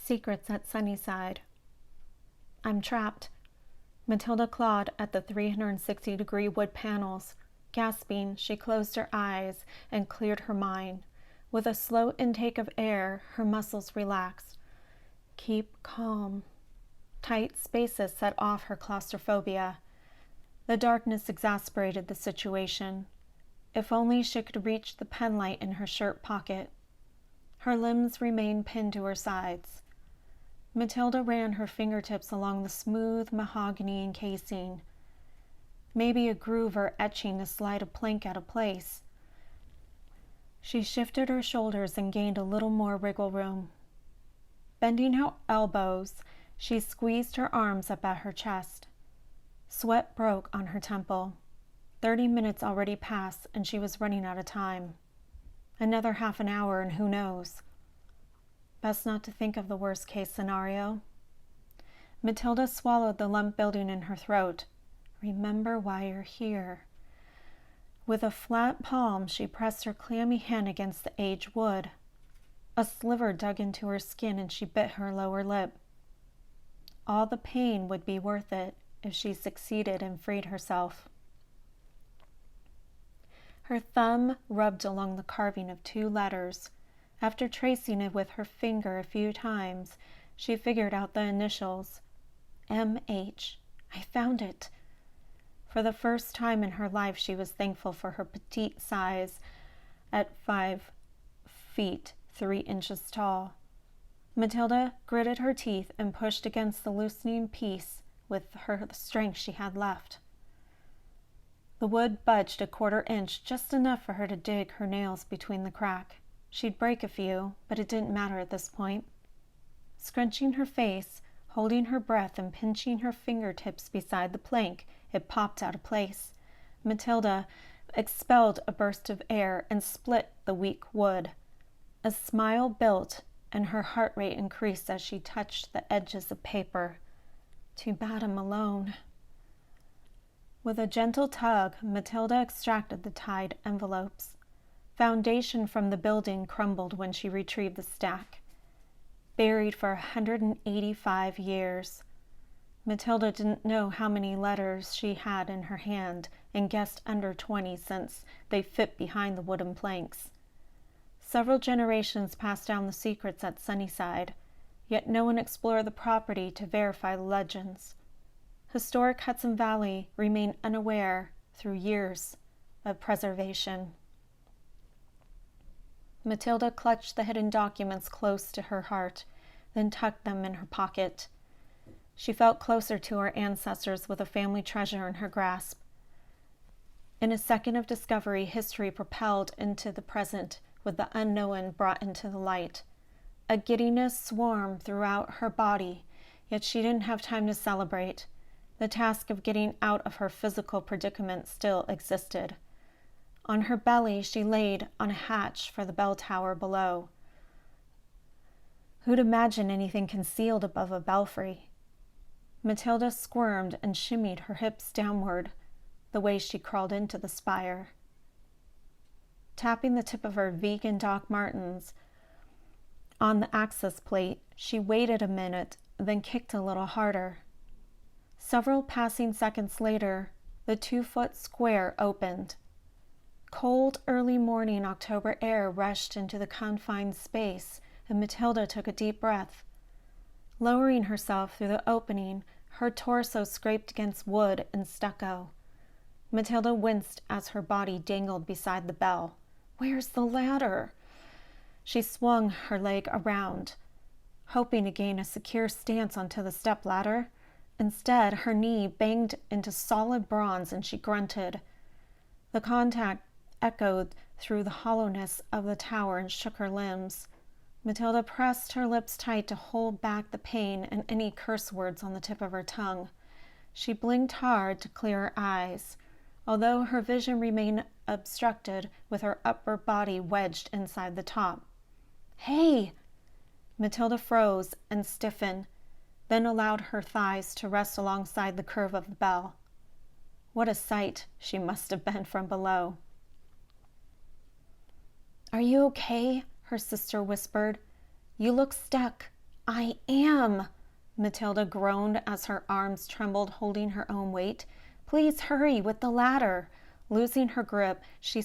Secrets at Sunnyside. I'm trapped. Matilda clawed at the 360-degree wood panels. Gasping, she closed her eyes and cleared her mind. With a slow intake of air, her muscles relaxed. Keep calm. Tight spaces set off her claustrophobia. The darkness exasperated the situation. If only she could reach the penlight in her shirt pocket. Her limbs remained pinned to her sides. Matilda ran her fingertips along the smooth mahogany encasing. Maybe a groove or etching to slide a plank out of place. She shifted her shoulders and gained a little more wriggle room. Bending her elbows, she squeezed her arms up at her chest. Sweat broke on her temple. 30 minutes already passed, and she was running out of time. Another half an hour, and who knows? Best not to think of the worst-case scenario. Matilda swallowed the lump building in her throat. Remember why you're here. With a flat palm, she pressed her clammy hand against the aged wood. A sliver dug into her skin, and she bit her lower lip. All the pain would be worth it if she succeeded and freed herself. Her thumb rubbed along the carving of 2 letters. After tracing it with her finger a few times, she figured out the initials. M.H. I found it. For the first time in her life, she was thankful for her petite size at 5 feet 3 inches tall. Matilda gritted her teeth and pushed against the loosening piece with the strength she had left. The wood budged a 1/4 inch, just enough for her to dig her nails between the crack. She'd break a few, but it didn't matter at this point. Scrunching her face, holding her breath, and pinching her fingertips beside the plank, it popped out of place. Matilda expelled a burst of air and split the weak wood. A smile built, and her heart rate increased as she touched the edges of paper. Too bad I'm alone. With a gentle tug, Matilda extracted the tied envelopes. Foundation from the building crumbled when she retrieved the stack. Buried for 185 years. Matilda didn't know how many letters she had in her hand and guessed under 20 since they fit behind the wooden planks. Several generations passed down the secrets at Sunnyside, yet no one explored the property to verify the legends. Historic Hudson Valley remained unaware through years of preservation. Matilda clutched the hidden documents close to her heart, then tucked them in her pocket. She felt closer to her ancestors with a family treasure in her grasp. In a second of discovery, history propelled into the present with the unknown brought into the light. A giddiness swarmed throughout her body, yet she didn't have time to celebrate. The task of getting out of her physical predicament still existed. On her belly, she laid on a hatch for the bell tower below. Who'd imagine anything concealed above a belfry? Matilda squirmed and shimmied her hips downward, the way she crawled into the spire. Tapping the tip of her vegan Doc Martens on the access plate, she waited a minute, then kicked a little harder. Several passing seconds later, the 2-foot square opened. Cold, early morning October air rushed into the confined space, and Matilda took a deep breath. Lowering herself through the opening, her torso scraped against wood and stucco. Matilda winced as her body dangled beside the bell. Where's the ladder? She swung her leg around, hoping to gain a secure stance onto the stepladder. Instead, her knee banged into solid bronze and she grunted. The contact echoed through the hollowness of the tower and shook her limbs. Matilda pressed her lips tight to hold back the pain and any curse words on the tip of her tongue. She blinked hard to clear her eyes, although her vision remained obstructed with her upper body wedged inside the top. Hey! Matilda froze and stiffened, then allowed her thighs to rest alongside the curve of the bell. What a sight she must have been from below. Are you okay? Her sister whispered. You look stuck. I am, Matilda groaned as her arms trembled, holding her own weight. Please hurry with the ladder. Losing her grip, she